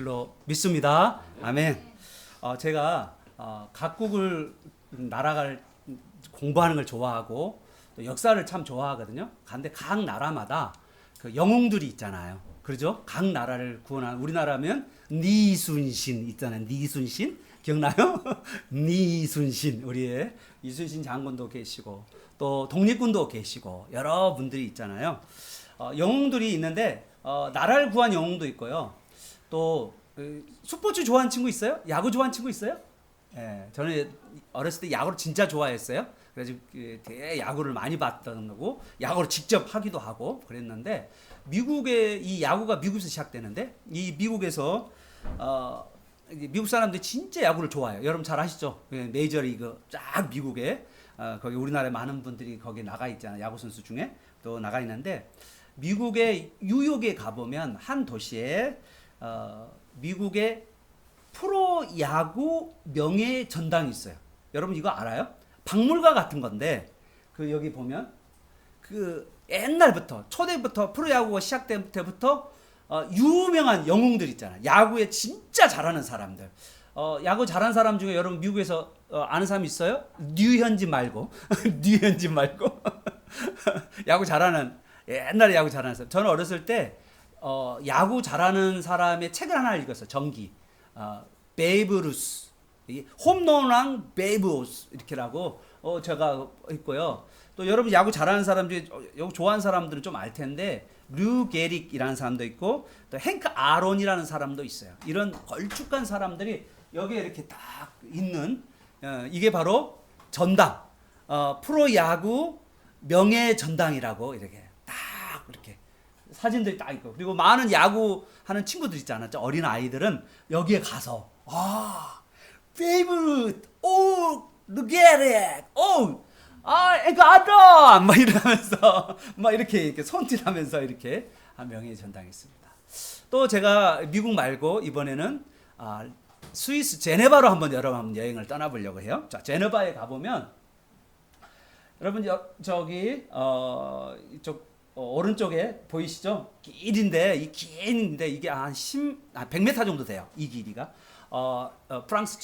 로 믿습니다. 아멘. 제가 각국을 나라를 공부하는 걸 좋아하고 또 역사를 참 좋아하거든요. 그런데 각 나라마다 그 영웅들이 있잖아요. 그렇죠? 각 나라를 구원하는 우리나라면 니순신 있잖아요. 니순신 기억나요? 니순신 우리의 이순신 장군도 계시고 또 독립군도 계시고 여러 분들이 있잖아요. 영웅들이 있는데 나라를 구한 영웅도 있고요. 또 스포츠 좋아하는 친구 있어요? 야구 좋아하는 친구 있어요? 예, 저는 어렸을 때 야구를 진짜 좋아했어요. 그래서 되게 야구를 많이 봤던 거고 야구를 직접 하기도 하고 그랬는데 미국의 이 야구가 미국에서 시작되는데 이 미국에서 미국 사람들이 진짜 야구를 좋아해요. 여러분 잘 아시죠? 메이저리그 쫙 미국에 거기 우리나라에 많은 분들이 거기 나가 있잖아요. 야구 선수 중에 또 나가 있는데 미국의 뉴욕에 가보면 한 도시에 미국의 프로야구 명예 전당이 있어요. 여러분 이거 알아요? 박물관 같은 건데 그 여기 보면 그 옛날부터 초대부터 프로야구가 시작된 때부터 유명한 영웅들 있잖아요. 야구에 진짜 잘하는 사람들. 야구 잘하는 사람 중에 여러분 미국에서 아는 사람 있어요? 류현진 말고 류현진 말고 야구 잘하는 옛날에 야구 잘하는 사람. 저는 어렸을 때 야구 잘하는 사람의 책을 하나 읽었어요. 전기. 베이브 루스. 홈런왕 베이브 루스 이렇게라고 제가 있고요. 또 여러분 야구 잘하는 사람 중에 야구 좋아하는 사람들은 좀 알 텐데 류 게릭이라는 사람도 있고 또 행크 아론이라는 사람도 있어요. 이런 걸쭉한 사람들이 여기에 이렇게 딱 있는 이게 바로 전당. 프로야구 명예 전당이라고 이렇게 딱 이렇게 사진들이 딱 있고 그리고 많은 야구 하는 친구들 있지 않았죠? 어린 아이들은 여기에 가서 favorite, look at it, 이거 알아! 막 이러면서 막 이렇게 손짓하면서 이렇게 명예 전당이 있습니다. 또 제가 미국 말고 이번에는 스위스 제네바로 한번 여러분 여행을 떠나보려고 해요. 자, 제네바에 가보면 여러분 저기 이쪽 오른쪽에 보이시죠? 길인데 이 길인데 이게 한 100m 정도 돼요. 이 길이가 프랑스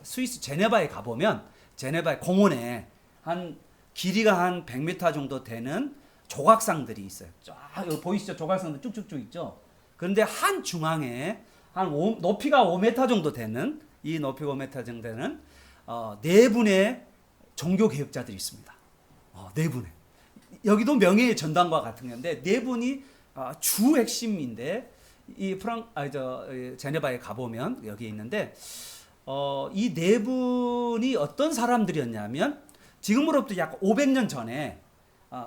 스위스 제네바에 가보면 제네바의 공원에 한 길이가 한 100m 정도 되는 조각상들이 있어요. 쫙 여기 보이시죠? 조각상들 쭉쭉쭉 있죠. 그런데 한 중앙에 높이가 5m 정도 되는 이 높이가 5m 정도 되는 네 분의 종교 개혁자들이 있습니다. 네 분의 여기도 명예의 전당과 같은 건데 네 분이 주 핵심인데 이 제네바에 가보면 여기 있는데 이 네 분이 어떤 사람들이었냐면 지금으로부터 약 500년 전에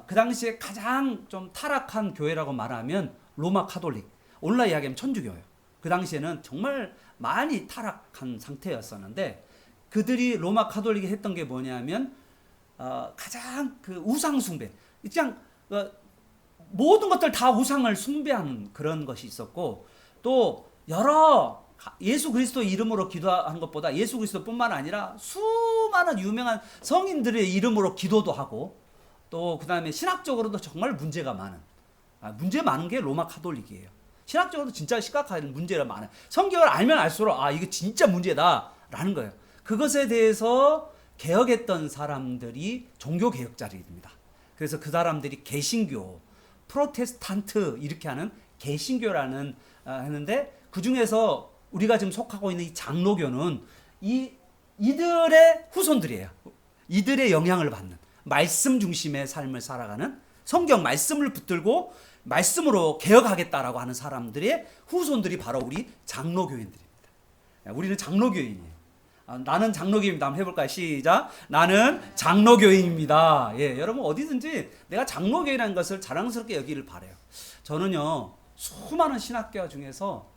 그 당시에 가장 좀 타락한 교회라고 말하면 로마 카톨릭 오늘날 이야기하면 천주교예요. 그 당시에는 정말 많이 타락한 상태였었는데 그들이 로마 카톨릭이 했던 게 뭐냐면 가장 그 우상 숭배 그냥 모든 것들 다 우상을 숭배하는 그런 것이 있었고 또 여러 예수 그리스도 이름으로 기도하는 것보다 예수 그리스도뿐만 아니라 수많은 유명한 성인들의 이름으로 기도도 하고 또 그다음에 신학적으로도 정말 문제가 많은 문제 많은 게 로마 카톨릭이에요. 신학적으로도 진짜 심각한 문제가 많아요. 성경을 알면 알수록 이게 진짜 문제다라는 거예요. 그것에 대해서 개혁했던 사람들이 종교 개혁자들입니다. 그래서 그 사람들이 개신교, 프로테스탄트 이렇게 하는 개신교라는 하는데 그 중에서 우리가 지금 속하고 있는 이 장로교는 이들의 후손들이에요. 이들의 영향을 받는 말씀 중심의 삶을 살아가는 성경 말씀을 붙들고 말씀으로 개혁하겠다라고 하는 사람들의 후손들이 바로 우리 장로교인들입니다. 우리는 장로교인이에요. 나는 장로교인입니다. 한번 해볼까요? 시작. 나는 장로교인입니다. 예, 여러분 어디든지 내가 장로교인이라는 것을 자랑스럽게 여기를 바라요. 저는요 수많은 신학교 중에서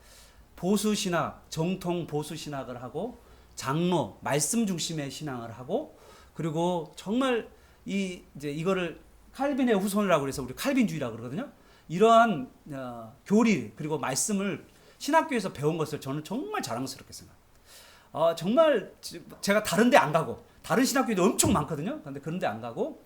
보수신학, 정통 보수신학을 하고 장로, 말씀 중심의 신앙을 하고 그리고 정말 이거를 칼빈의 후손이라고 그래서 우리 칼빈주의라고 그러거든요. 이러한 교리 그리고 말씀을 신학교에서 배운 것을 저는 정말 자랑스럽게 생각합니다. 정말 제가 다른 데 안 가고 다른 신학교도 엄청 많거든요. 그런데 그런 데 안 가고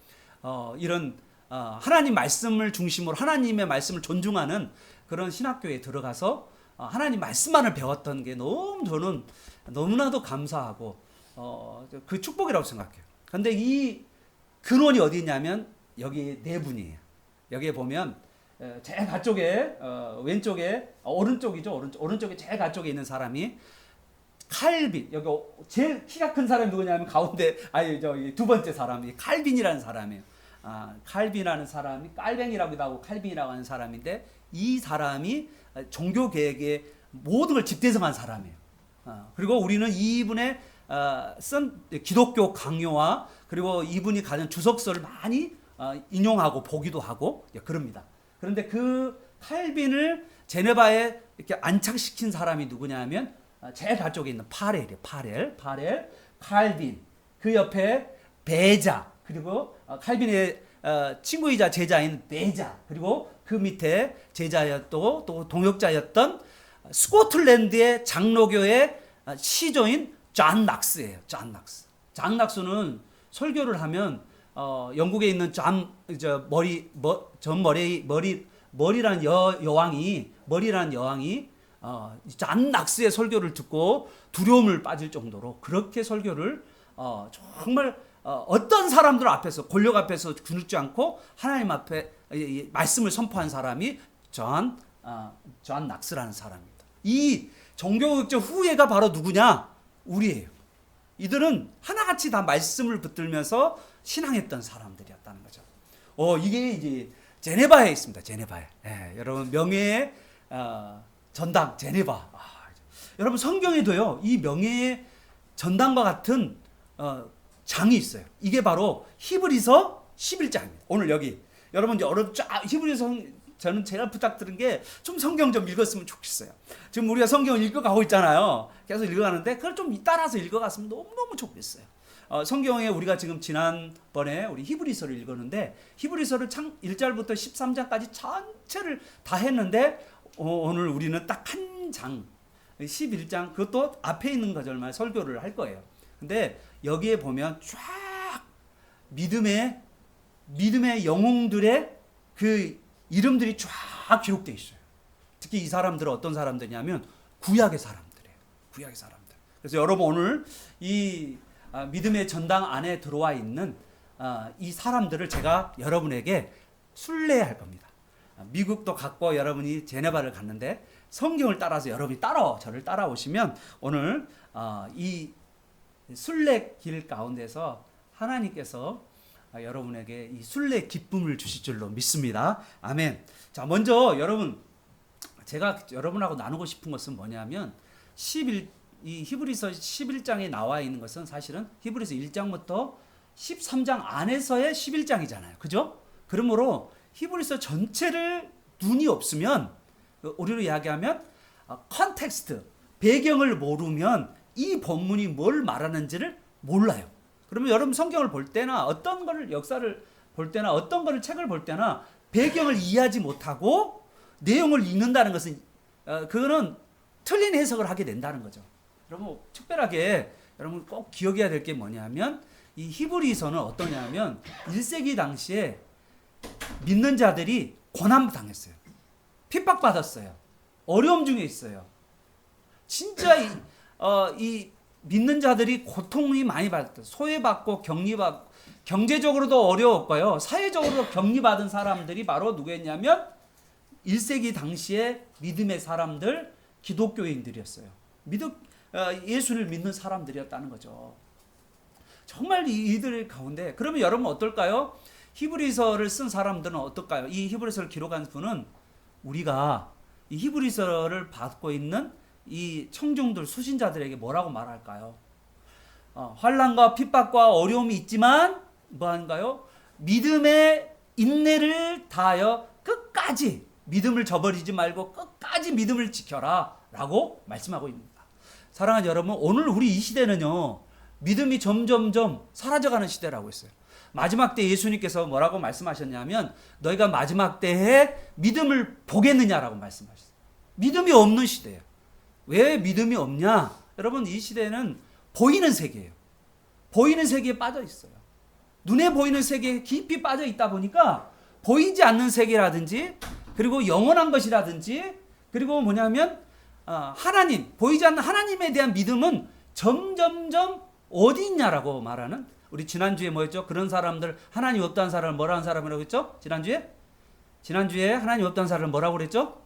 이런 하나님 말씀을 중심으로 하나님의 말씀을 존중하는 그런 신학교에 들어가서 하나님 말씀만을 배웠던 게 너무 저는 너무나도 감사하고 그 축복이라고 생각해요. 근데 이 근원이 어디 있냐면 여기 네 분이에요. 여기에 보면 제일 가쪽에 왼쪽에 오른쪽이죠. 오른쪽에 제일 가쪽에 있는 사람이 칼빈. 여기 제일 키가 큰 사람이 누구냐면 가운데 저기 두 번째 사람이 칼빈이라는 사람이에요. 칼빈이라는 사람이 깔뱅이라고도 하고 칼빈이라고 하는 사람인데 이 사람이 종교 개혁의 모든 걸 집대성한 사람이에요. 그리고 우리는 이분의 쓴 기독교 강요와 그리고 이분이 가진 주석서를 많이 인용하고 보기도 하고 그럽니다. 그런데 그 칼빈을 제네바에 이렇게 안착시킨 사람이 누구냐면 제일 가쪽에 있는 파렐이에요. 파렐, 칼빈, 그 옆에 베자, 그리고 칼빈의 친구이자 제자인 베자, 그리고 그 밑에 제자였고 또 동역자였던 스코틀랜드의 장로교의 시조인 존 낙스예요. 존 낙스는 설교를 하면 영국에 있는 머리라는 여왕이 존 낙스의 설교를 듣고 두려움을 빠질 정도로 그렇게 설교를 정말 어떤 사람들 앞에서 권력 앞에서 굶지 않고 하나님 앞에 말씀을 선포한 사람이 존 낙스라는 사람입니다. 이 종교개혁 후예가 바로 누구냐? 우리예요. 이들은 하나같이 다 말씀을 붙들면서 신앙했던 사람들이었다는 거죠. 이게 이제 제네바에 있습니다. 제네바에. 여러분 명예의 전당 제네바. 여러분 성경에도요 이 명예의 전당과 같은 장이 있어요. 이게 바로 히브리서 11장입니다. 오늘 여기 여러분 이제 히브리서 저는 제가 부탁드린 게 좀 성경 좀 읽었으면 좋겠어요. 지금 우리가 성경을 읽어가고 있잖아요. 계속 읽어가는데 그걸 좀 따라서 읽어갔으면 너무너무 좋겠어요. 성경에 우리가 지금 지난번에 우리 히브리서를 읽었는데 히브리서를 1절부터 13장까지 전체를 다 했는데 오늘 우리는 딱 한 장 11장 그것도 앞에 있는 구절만 설교를 할 거예요. 근데 여기에 보면 쫙 믿음의 영웅들의 그 이름들이 쫙 기록되어 있어요. 특히 이 사람들은 어떤 사람들이냐면 구약의 사람들이에요. 구약의 사람들. 그래서 여러분 오늘 이 믿음의 전당 안에 들어와 있는 이 사람들을 제가 여러분에게 순례할 겁니다. 미국도 갔고 여러분이 제네바를 갔는데 성경을 따라서 여러분이 저를 따라오시면 오늘 이 순례길 가운데서 하나님께서 여러분에게 이 순례 기쁨을 주실 줄로 믿습니다. 아멘. 자, 먼저 여러분 제가 여러분하고 나누고 싶은 것은 뭐냐면 이 히브리서 11장에 나와 있는 것은 사실은 히브리서 1장부터 13장 안에서의 11장이잖아요. 그죠? 그러므로 히브리서 전체를 눈이 없으면 우리로 이야기하면 컨텍스트, 배경을 모르면 이 본문이 뭘 말하는지를 몰라요. 그러면 여러분 성경을 볼 때나 어떤 거를 역사를 볼 때나 어떤 거를 책을 볼 때나 배경을 이해하지 못하고 내용을 읽는다는 것은 그거는 틀린 해석을 하게 된다는 거죠. 여러분 특별하게 여러분 꼭 기억해야 될 게 뭐냐면 이 히브리서는 어떠냐면 1세기 당시에 믿는 자들이 고난당했어요. 핍박받았어요. 어려움 중에 있어요. 진짜 이 믿는 자들이 고통이 많이 받았어요. 소외받고 격리받고 경제적으로도 어려웠고요. 사회적으로도 격리받은 사람들이 바로 누구였냐면 1세기 당시에 믿음의 사람들, 기독교인들이었어요. 예수를 믿는 사람들이었다는 거죠. 정말 이들 가운데 그러면 여러분 어떨까요? 히브리서를 쓴 사람들은 어떨까요? 이 히브리서를 기록한 분은 우리가 이 히브리서를 받고 있는 이 청중들 수신자들에게 뭐라고 말할까요? 환난과 핍박과 어려움이 있지만 뭐한가요? 믿음의 인내를 다하여 끝까지 믿음을 저버리지 말고 끝까지 믿음을 지켜라 라고 말씀하고 있습니다. 사랑하는 여러분, 오늘 우리 이 시대는요 믿음이 점점점 사라져가는 시대라고 했어요. 마지막 때 예수님께서 뭐라고 말씀하셨냐면 너희가 마지막 때에 믿음을 보겠느냐라고 말씀하셨어요. 믿음이 없는 시대예요. 왜 믿음이 없냐? 여러분 이 시대는 보이는 세계예요. 보이는 세계에 빠져 있어요. 눈에 보이는 세계에 깊이 빠져 있다 보니까 보이지 않는 세계라든지 그리고 영원한 것이라든지 그리고 뭐냐면 하나님, 보이지 않는 하나님에 대한 믿음은 점점점 어디 있냐라고 말하는, 우리 지난주에 뭐였죠? 그런 사람들, 하나님 없다는 사람을 뭐라는 사람이라고 했죠? 지난주에 하나님 없다는 사람을 뭐라고 그랬죠?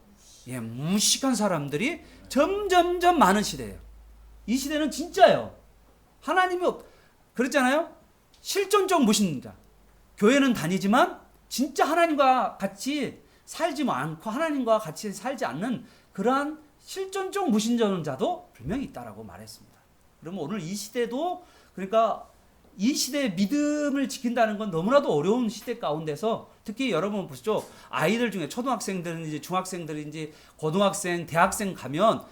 예, 무식한 사람들이 점점점 많은 시대예요. 이 시대는 진짜예요. 하나님이 그랬잖아요. 실존적 무신자. 교회는 다니지만 진짜 하나님과 같이 살지 않고 하나님과 같이 살지 않는 그러한 실존적 무신론자도 분명히 있다라고 말했습니다. 그러면 오늘 이 시대도, 그러니까 이 시대의 믿음을 지킨다는 건 너무나도 어려운 시대 가운데서, 특히 여러분 보시죠. 아이들 중에 초등학생들인지 중학생들인지 고등학생, 대학생 가면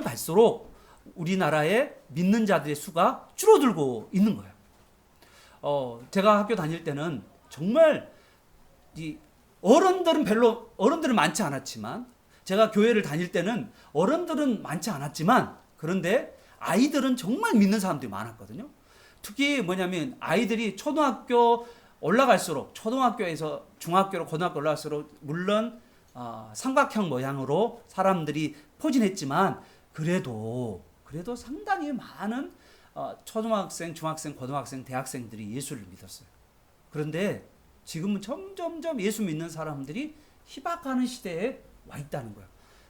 갈수록 우리나라의 믿는 자들의 수가 줄어들고 있는 거예요. 제가 학교 다닐 때는 정말 이 어른들은 많지 않았지만, 제가 교회를 다닐 때는 어른들은 많지 않았지만, 그런데 아이들은 정말 믿는 사람들이 많았거든요. 특히 뭐냐면 아이들이 초등학교 올라갈수록, 초등학교에서 중학교로 고등학교 올라갈수록 물론 삼각형 모양으로 사람들이 포진했지만, 그래도 상당히 많은 초등학생, 중학생, 고등학생, 대학생들이 예수를 믿었어요. 그런데 지금은 점점점 예수 믿는 사람들이 희박하는 시대에 와 있다는 거예요.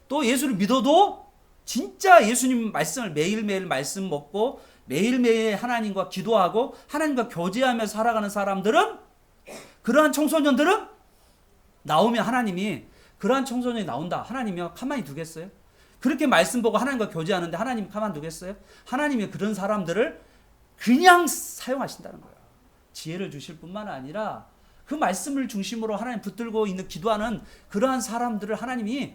또 예수를 믿어도 진짜 예수님 말씀을 매일매일 말씀 먹고 매일매일 하나님과 기도하고 하나님과 교제하며 살아가는 사람들은, 그러한 청소년들은 나오면 하나님이, 그러한 청소년이 나온다, 하나님이 가만히 두겠어요? 그렇게 말씀 보고 하나님과 교제하는데 하나님이 가만히 두겠어요? 하나님이 그런 사람들을 그냥 사용하신다는 거예요. 지혜를 주실 뿐만 아니라 그 말씀을 중심으로 하나님 붙들고 있는 기도하는 그러한 사람들을 하나님이,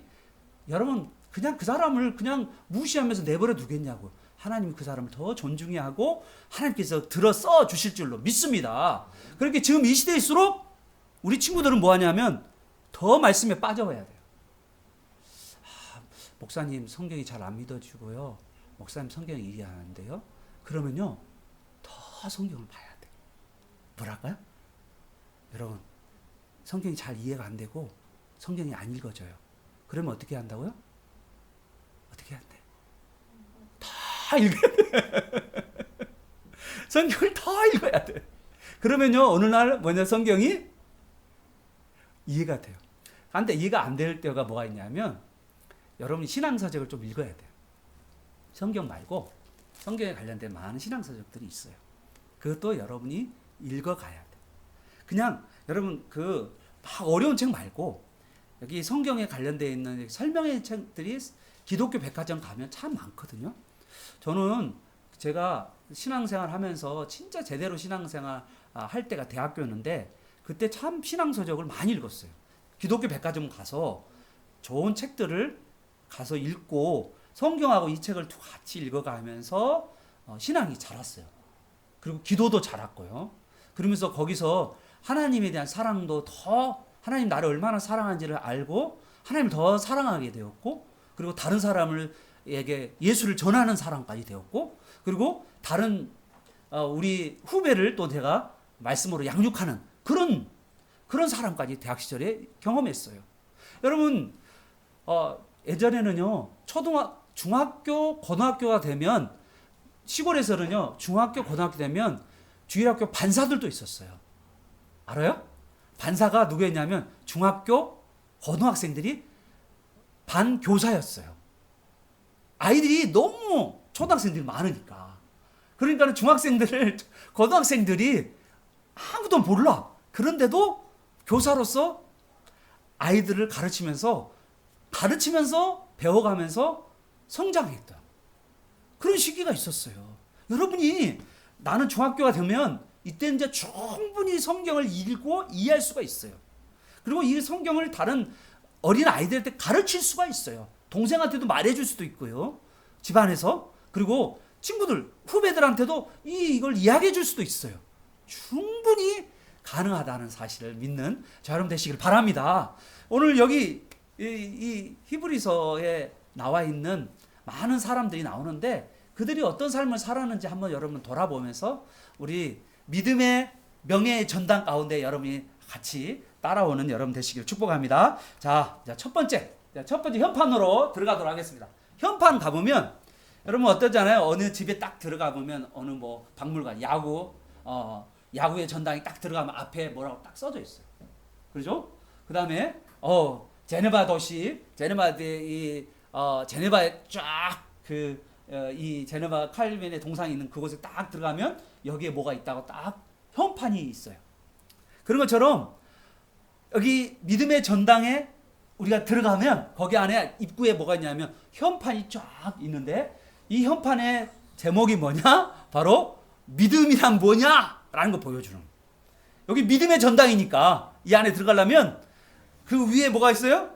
여러분 그냥 그 사람을 그냥 무시하면서 내버려 두겠냐고. 하나님이 그 사람을 더 존중해 하고 하나님께서 들어 써 주실 줄로 믿습니다. 그렇게 지금 이 시대일수록 우리 친구들은 뭐 하냐면 더 말씀에 빠져야 돼요. 목사님 성경이 잘 안 믿어지고요. 목사님 성경이 이해하는데요. 그러면요, 더 성경을 봐야 돼요. 뭐랄까요? 여러분, 성경이 잘 이해가 안 되고 성경이 안 읽어져요. 그러면 어떻게 한다고요? 어떻게 해야 돼? 다 읽어야 돼. 성경을 더 읽어야 돼. 그러면요, 어느 날 성경이 이해가 돼요. 그런데 이해가 안 될 때가 뭐가 있냐면, 여러분이 신앙서적을 좀 읽어야 돼요. 성경 말고 성경에 관련된 많은 신앙서적들이 있어요. 그것도 여러분이 읽어가야 돼요. 그냥 여러분 막 어려운 책 말고 여기 성경에 관련되어 있는 설명의 책들이 기독교 백화점 가면 참 많거든요. 저는 제가 신앙생활 하면서 진짜 제대로 신앙생활 할 때가 대학교였는데, 그때 참 신앙서적을 많이 읽었어요. 기독교 백화점 가서 좋은 책들을 가서 읽고 성경하고 이 책을 같이 읽어가면서 신앙이 자랐어요. 그리고 기도도 자랐고요. 그러면서 거기서 하나님에 대한 사랑도 더, 하나님 나를 얼마나 사랑하는지를 알고 하나님을 더 사랑하게 되었고, 그리고 다른 사람에게 예수를 전하는 사람까지 되었고, 그리고 다른 우리 후배를 또 제가 말씀으로 양육하는 그런 사람까지 대학 시절에 경험했어요. 여러분, 예전에는요, 중학교, 고등학교가 되면, 시골에서는요, 중학교, 고등학교 되면 주일학교 반사들도 있었어요. 알아요? 반사가 누구였냐면 중학교, 고등학생들이 반교사였어요. 아이들이 너무 초등학생들이 많으니까. 그러니까 중학생들을, 고등학생들이 아무도 몰라. 그런데도 교사로서 아이들을 가르치면서 배워가면서 성장했다. 그런 시기가 있었어요. 여러분이, 나는 중학교가 되면 이때 이제 충분히 성경을 읽고 이해할 수가 있어요. 그리고 이 성경을 다른 어린 아이들한테 가르칠 수가 있어요. 동생한테도 말해줄 수도 있고요. 집안에서. 그리고 친구들, 후배들한테도 이걸 이야기해 줄 수도 있어요. 충분히 가능하다는 사실을 믿는 자, 여러분 되시길 바랍니다. 오늘 여기 이 히브리서에 나와 있는 많은 사람들이 나오는데, 그들이 어떤 삶을 살았는지 한번 여러분 돌아보면서 우리 믿음의 명예의 전당 가운데 여러분이 같이 따라오는 여러분 되시길 축복합니다. 자, 첫 번째 현판으로 들어가도록 하겠습니다. 현판 가보면 여러분 어떠잖아요? 어느 집에 딱 들어가 보면 어느 뭐 박물관, 야구의 전당에 딱 들어가면 앞에 뭐라고 딱 써져 있어요. 그렇죠? 그 다음에 제네바 도시, 제네바에 이 제네바 칼빈의 동상이 있는 그곳에 딱 들어가면 여기에 뭐가 있다고 딱 현판이 있어요. 그런 것처럼 여기 믿음의 전당에 우리가 들어가면 거기 안에 입구에 뭐가 있냐면 현판이 쫙 있는데 이 현판의 제목이 뭐냐? 바로 믿음이란 뭐냐? 라는 거 보여주는 거예요. 여기 믿음의 전당이니까 이 안에 들어가려면 그 위에 뭐가 있어요?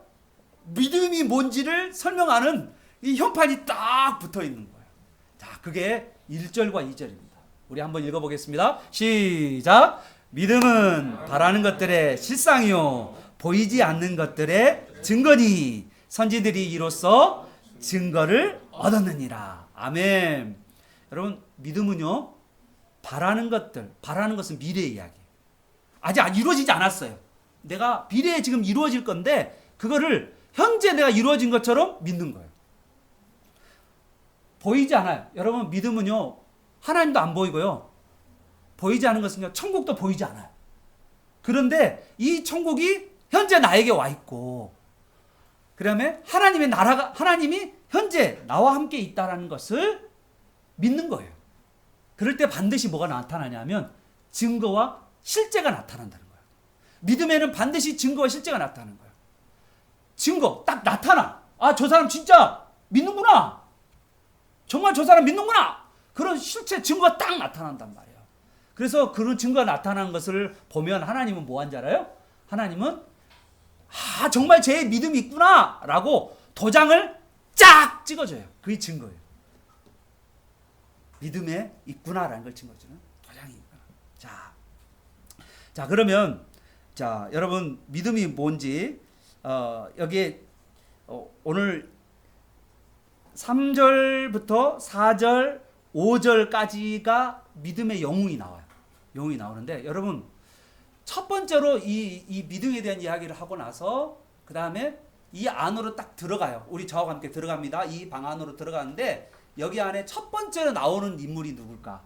믿음이 뭔지를 설명하는 이 현판이 딱 붙어 있는 거예요. 자, 그게 1절과 2절입니다. 우리 한번 읽어보겠습니다. 시작. 믿음은 바라는 것들의 실상이요 보이지 않는 것들의 증거니 선지들이 이로써 증거를 얻었느니라. 아멘. 여러분 믿음은요 바라는 것은 미래의 이야기예요. 아직 이루어지지 않았어요. 내가 미래에 지금 이루어질 건데 그거를 현재 내가 이루어진 것처럼 믿는 거예요. 보이지 않아요. 여러분 믿음은요 하나님도 안 보이고요. 보이지 않은 것은요 천국도 보이지 않아요. 그런데 이 천국이 현재 나에게 와 있고 그다음에 하나님이 현재 나와 함께 있다라는 것을 믿는 거예요. 그럴 때 반드시 뭐가 나타나냐면 증거와 실제가 나타난다는 거예요. 믿음에는 반드시 증거와 실제가 나타나는 거예요. 증거 딱 나타나. 아, 저 사람 진짜 믿는구나. 정말 저 사람 믿는구나. 그런 실체 증거가 딱 나타난단 말이에요. 그래서 그런 증거가 나타나는 것을 보면 하나님은 뭐 한 줄 알아요? 하나님은 정말 제 믿음이 있구나 라고 도장을 쫙 찍어줘요. 그게 증거예요. 믿음에 있구나라는 걸 증거주는 도장이 있구나. 자 그러면 여러분 믿음이 뭔지 여기에 오늘 3절부터 4절 5절까지가 믿음의 영웅이 나와요. 영웅이 나오는데 여러분 첫 번째로 이 믿음에 대한 이야기를 하고 나서 그 다음에 이 안으로 딱 들어가요. 우리 저와 함께 들어갑니다. 이 방 안으로 들어가는데 여기 안에 첫 번째로 나오는 인물이 누굴까?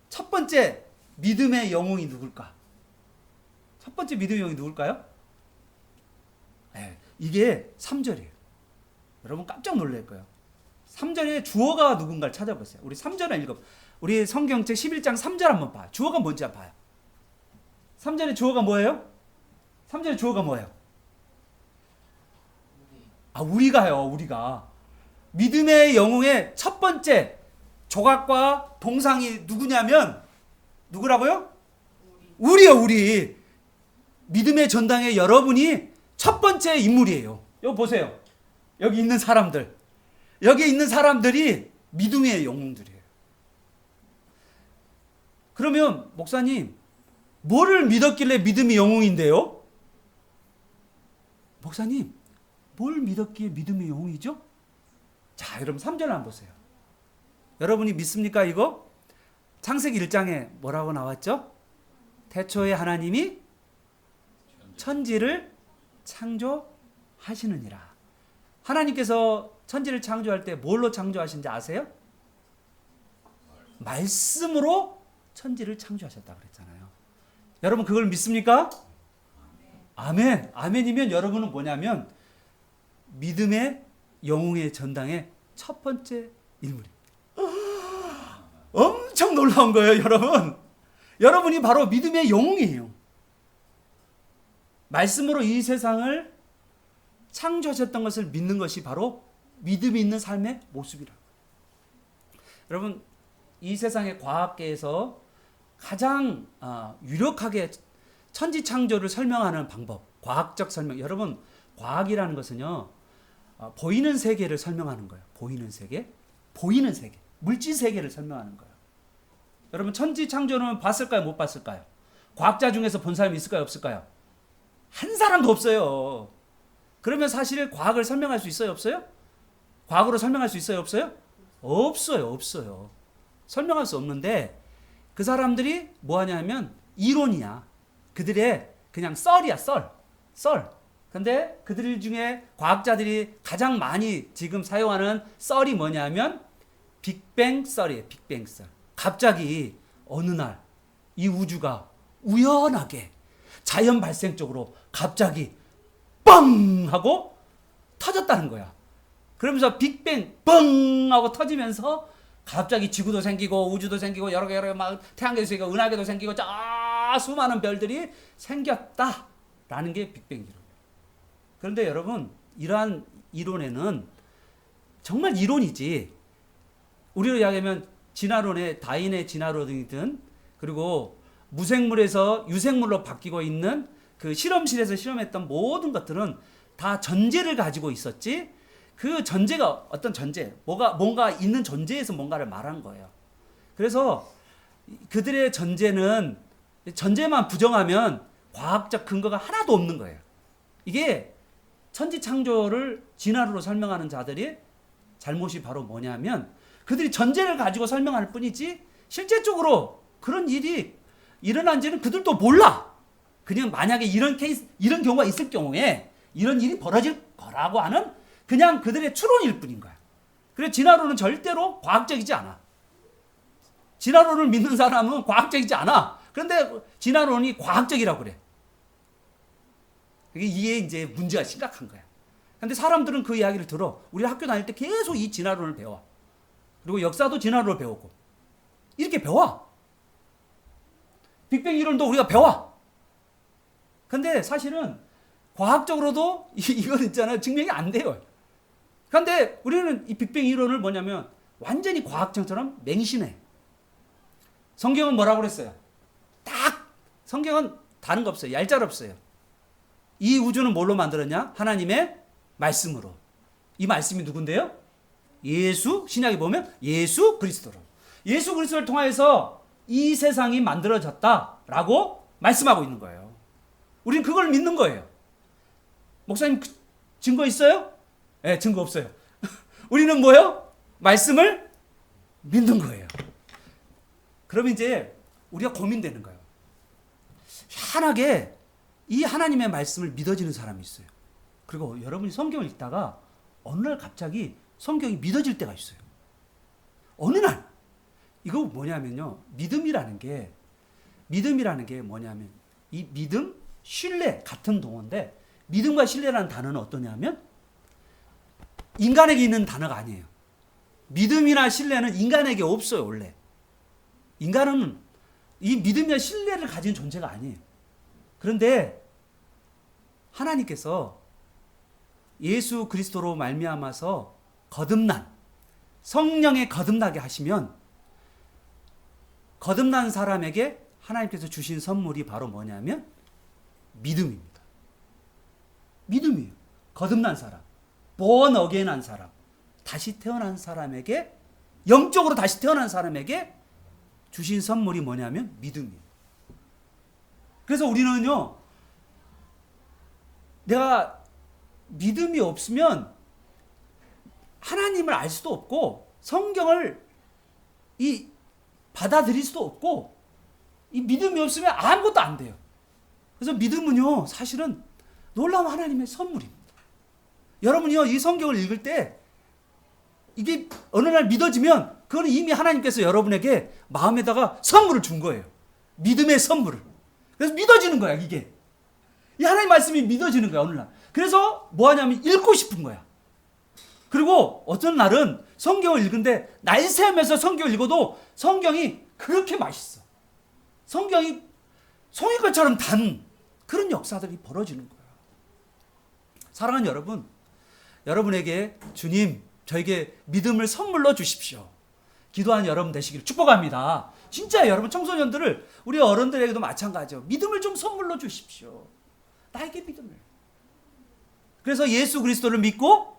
첫 번째 믿음의 영웅이 누굴까? 첫 번째 믿음의 영웅이 누굴까요? 네, 이게 3절이에요. 여러분 깜짝 놀랄 거예요. 3절에 주어가 누군가를 찾아보세요. 우리 3절을 읽어. 우리 성경책 11장 3절 한번 봐요. 주어가 뭔지 한번 봐요. 3절의 주어가 뭐예요? 3절의 주어가 뭐예요? 우리가. 믿음의 영웅의 첫 번째 조각과 동상이 누구냐면 누구라고요? 우리. 믿음의 전당에 여러분이 첫 번째 인물이에요. 여기 보세요. 여기 있는 사람들이 믿음의 영웅들이에요. 그러면 목사님 뭐를 믿었길래 믿음의 영웅인데요? 목사님 뭘 믿었기에 믿음의 영웅이죠? 자, 여러분 3절 한번 보세요. 여러분이 믿습니까 이거? 창세기 1장에 뭐라고 나왔죠? 태초에 하나님이 천지를 창조하시느니라. 하나님께서 천지를 창조할 때 뭘로 창조하신지 아세요? 말씀으로 천지를 창조하셨다 그랬잖아요. 여러분 그걸 믿습니까? 아멘. 아멘이면 여러분은 뭐냐면 믿음의 영웅의 전당의 첫 번째 인물입니다. 엄청 놀라운 거예요, 여러분. 여러분이 바로 믿음의 영웅이에요. 말씀으로 이 세상을 창조하셨던 것을 믿는 것이 바로 믿음이 있는 삶의 모습이라고. 여러분, 이 세상의 과학계에서 가장 유력하게 천지 창조를 설명하는 방법, 과학적 설명. 여러분, 과학이라는 것은요, 보이는 세계를 설명하는 거예요. 보이는 세계, 물질 세계를 설명하는 거예요. 여러분, 천지 창조는 봤을까요, 못 봤을까요? 과학자 중에서 본 사람이 있을까요, 없을까요? 한 사람도 없어요. 그러면 사실 과학을 설명할 수 있어요, 없어요? 과학으로 설명할 수 있어요, 없어요? 없어요. 설명할 수 없는데 그 사람들이 뭐 하냐면 이론이야. 그들의 그냥 썰이야, 썰. 근데 그들 중에 과학자들이 가장 많이 지금 사용하는 썰이 뭐냐면 빅뱅 썰이에요. 빅뱅 썰. 갑자기 어느 날 이 우주가 우연하게 자연 발생적으로 갑자기 빵 하고 터졌다는 거야. 그러면서 빅뱅 뻥 하고 터지면서 갑자기 지구도 생기고 우주도 생기고 여러 개 막 태양계도 생기고 은하계도 생기고 저 수많은 별들이 생겼다라는 게 빅뱅 이론. 그런데 여러분, 이러한 이론에는 정말 이론이지, 우리로 이야기하면 진화론의 다윈의 진화론이든 그리고 무생물에서 유생물로 바뀌고 있는 그 실험실에서 실험했던 모든 것들은 다 전제를 가지고 있었지, 그 전제가 어떤 전제, 뭔가 있는 전제에서 뭔가를 말한 거예요. 그래서 그들의 전제는, 전제만 부정하면 과학적 근거가 하나도 없는 거예요. 이게 천지창조를 진화론으로 설명하는 자들이 잘못이 바로 뭐냐면 그들이 전제를 가지고 설명할 뿐이지 실제적으로 그런 일이 일어난지는 그들도 몰라. 그냥 만약에 이런 경우가 있을 경우에 이런 일이 벌어질 거라고 하는 그냥 그들의 추론일 뿐인 거야. 그래서 진화론은 절대로 과학적이지 않아. 진화론을 믿는 사람은 과학적이지 않아. 그런데 진화론이 과학적이라고 그래. 이게 이제 문제가 심각한 거야. 근데 사람들은 그 이야기를 들어. 우리 학교 다닐 때 계속 이 진화론을 배워. 그리고 역사도 진화론을 배우고. 이렇게 배워. 빅뱅 이론도 우리가 배워. 근데 사실은 과학적으로도 이건 있잖아요. 증명이 안 돼요. 그런데 우리는 이 빅뱅 이론을 뭐냐면 완전히 과학적처럼 맹신해. 성경은 뭐라고 그랬어요? 딱 성경은 다른 거 없어요. 얄짤 없어요. 이 우주는 뭘로 만들었냐? 하나님의 말씀으로. 이 말씀이 누군데요? 예수, 신약에 보면 예수 그리스도로. 예수 그리스도를 통하여서 이 세상이 만들어졌다라고 말씀하고 있는 거예요. 우리는 그걸 믿는 거예요. 목사님 증거 있어요? 네, 증거 없어요. 우리는 뭐예요? 말씀을 믿는 거예요. 그러면 이제 우리가 고민되는 거예요. 희한하게 이 하나님의 말씀을 믿어지는 사람이 있어요. 그리고 여러분이 성경을 읽다가 어느 날 갑자기 성경이 믿어질 때가 있어요. 어느 날. 이거 뭐냐면요. 믿음이라는 게 뭐냐면 이 믿음, 신뢰 같은 동어인데 믿음과 신뢰라는 단어는 어떠냐면 인간에게 있는 단어가 아니에요. 믿음이나 신뢰는 인간에게 없어요, 원래. 인간은 이 믿음이나 신뢰를 가진 존재가 아니에요. 그런데 하나님께서 예수 그리스도로 말미암아서 거듭난 성령에 거듭나게 하시면 거듭난 사람에게 하나님께서 주신 선물이 바로 뭐냐면 믿음입니다. 믿음이에요. 거듭난 사람, born again 한 사람, 다시 태어난 사람에게, 영적으로 다시 태어난 사람에게 주신 선물이 뭐냐면 믿음이에요. 그래서 우리는요, 내가 믿음이 없으면 하나님을 알 수도 없고 성경을 받아들일 수도 없고 이 믿음이 없으면 아무것도 안 돼요. 그래서 믿음은요, 사실은 놀라운 하나님의 선물입니다. 여러분이요, 이 성경을 읽을 때 이게 어느 날 믿어지면 그건 이미 하나님께서 여러분에게 마음에다가 선물을 준 거예요. 믿음의 선물을. 그래서 믿어지는 거야, 이게. 이 하나님 말씀이 믿어지는 거야, 어느 날. 그래서 뭐 하냐면 읽고 싶은 거야. 그리고 어떤 날은 성경을 읽는데 날 새면서 성경을 읽어도 성경이 그렇게 맛있어. 성경이 송이꽃처럼 단 그런 역사들이 벌어지는 거예요. 사랑하는 여러분, 여러분에게 주님, 저에게 믿음을 선물로 주십시오. 기도하는 여러분 되시기를 축복합니다. 진짜 여러분 청소년들을 우리 어른들에게도 마찬가지죠. 믿음을 좀 선물로 주십시오. 나에게 믿음을. 그래서 예수 그리스도를 믿고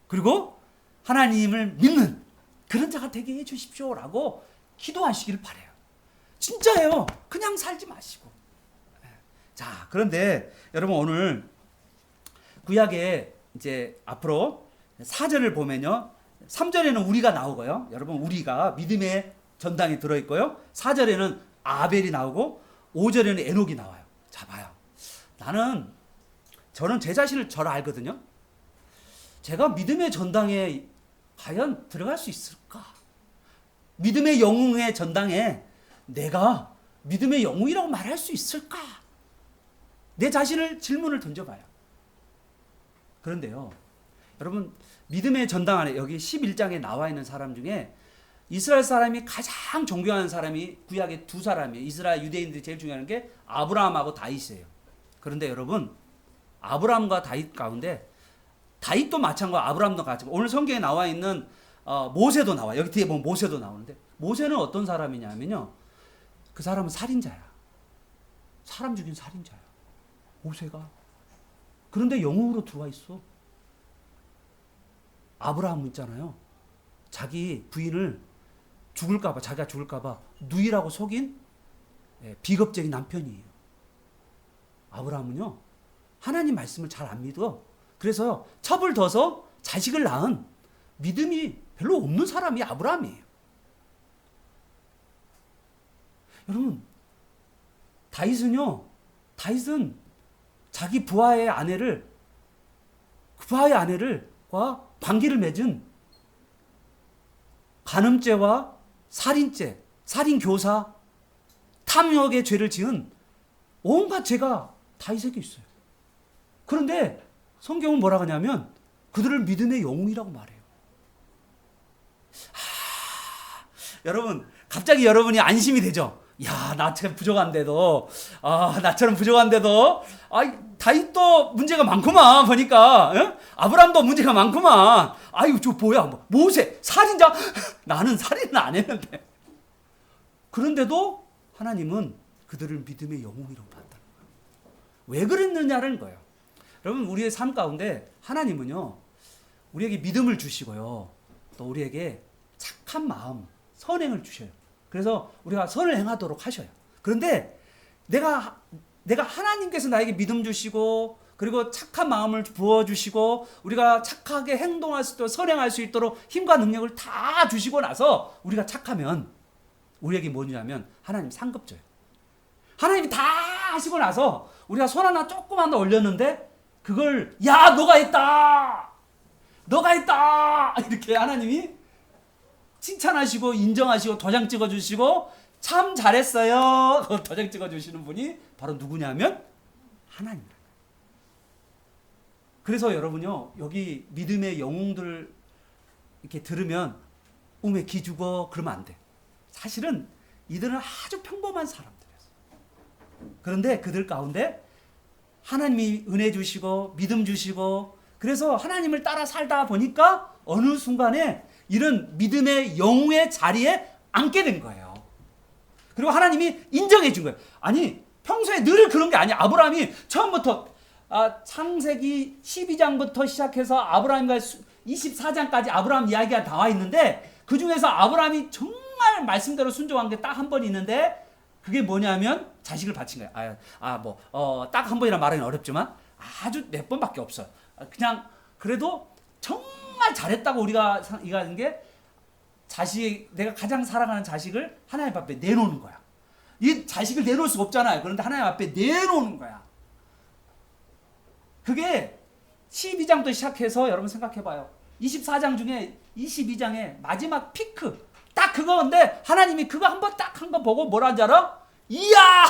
그리고 하나님을 믿는 그런 자가 되게 해 주십시오라고 기도하시기를 바라요. 진짜예요. 그냥 살지 마시고. 자, 그런데 여러분 오늘 구약에 이제 앞으로 4절을 보면요. 3절에는 우리가 나오고요. 여러분 우리가 믿음의 전당에 들어있고요. 4절에는 아벨이 나오고 5절에는 에녹이 나와요. 자, 봐요. 나는 저는 제 자신을 잘 알거든요. 제가 믿음의 전당에 과연 들어갈 수 있을까? 믿음의 영웅의 전당에 내가 믿음의 영웅이라고 말할 수 있을까? 내 자신을 질문을 던져봐요. 그런데요, 여러분, 믿음의 전당 안에 여기 11장에 나와 있는 사람 중에 이스라엘 사람이 가장 존경하는 사람이 구약의 두 사람이에요. 이스라엘 유대인들이 제일 중요한 게 아브라함하고 다윗이에요. 그런데 여러분, 아브라함과 다윗 가운데 다윗도 마찬가지고 아브라함도 마찬가지고 오늘 성경에 나와 있는 모세도 나와. 여기 뒤에 보면 모세도 나오는데 모세는 어떤 사람이냐면요, 그 사람은 살인자야. 사람 죽인 살인자야, 모세가. 그런데 영웅으로 들어와 있어. 아브라함 있잖아요, 자기 부인을 죽을까봐, 자기가 죽을까봐 누이라고 속인 비겁적인 남편이에요. 아브라함은요, 하나님 말씀을 잘 안 믿어. 그래서 첩을 둬서 자식을 낳은 믿음이 별로 없는 사람이 아브라함이에요. 여러분, 다윗은 자기 부하의 아내를, 과 관계를 맺은 간음죄와 살인죄, 살인교사, 탐욕의 죄를 지은 온갖 죄가 다윗에게 있어요. 그런데 성경은 뭐라고 하냐면 그들을 믿음의 영웅이라고 말해요. 여러분, 갑자기 여러분이 안심이 되죠? 야, 나처럼 부족한데도, 다윗도 문제가 많구만, 보니까. 응? 아브람도 문제가 많구만. 아유, 저 뭐야, 모세, 살인자? 나는 살인은 안 했는데. 그런데도 하나님은 그들을 믿음의 영웅이라고 봤다는 거예요. 왜 그랬느냐는 거예요. 여러분, 우리의 삶 가운데 하나님은요, 우리에게 믿음을 주시고요, 또 우리에게 착한 마음, 선행을 주셔요. 그래서 우리가 선을 행하도록 하셔요. 그런데 내가 하나님께서 나에게 믿음 주시고, 그리고 착한 마음을 부어주시고, 우리가 착하게 행동할 수 있도록, 선행할 수 있도록 힘과 능력을 다 주시고 나서 우리가 착하면 우리에게 뭐냐면 하나님 상급 줘요. 하나님이 다 하시고 나서 우리가 손 하나 조그만 더 올렸는데 그걸, 야, 너가 했다, 이렇게 하나님이 칭찬하시고 인정하시고 도장 찍어주시고 참 잘했어요, 도장 찍어주시는 분이 바로 누구냐면 하나님입니다. 그래서 여러분요, 여기 믿음의 영웅들 이렇게 들으면 꿈에 기죽어 그러면 안 돼. 사실은 이들은 아주 평범한 사람들이었어요. 그런데 그들 가운데 하나님이 은혜 주시고 믿음 주시고, 그래서 하나님을 따라 살다 보니까 어느 순간에 이런 믿음의 영웅의 자리에 앉게 된 거예요. 그리고 하나님이 인정해 준 거예요. 아니, 평소에 늘 그런 게 아니야. 아브라함이 처음부터 창세기 12장부터 시작해서 아브라함과 24장까지 아브라함 이야기가 나와 있는데, 그 중에서 아브라함이 정말 말씀대로 순종한 게 딱 한 번 있는데, 그게 뭐냐면 자식을 바친 거예요. 딱 한 번이라 말하기는 어렵지만 아주 몇 번밖에 없어요. 그냥 그래도 정말 잘했다고 우리가 이해하는 게, 내가 가장 사랑하는 자식을 하나님 앞에 내놓는 거야. 이 자식을 내놓을 수가 없잖아요. 그런데 하나님 앞에 내놓는 거야. 그게 12장부터 시작해서 여러분 생각해봐요. 24장 중에 22장의 마지막 피크, 딱 그거인데 하나님이 그거 한 번 딱 한 거 보고 뭐라 하는지 알아? 이야,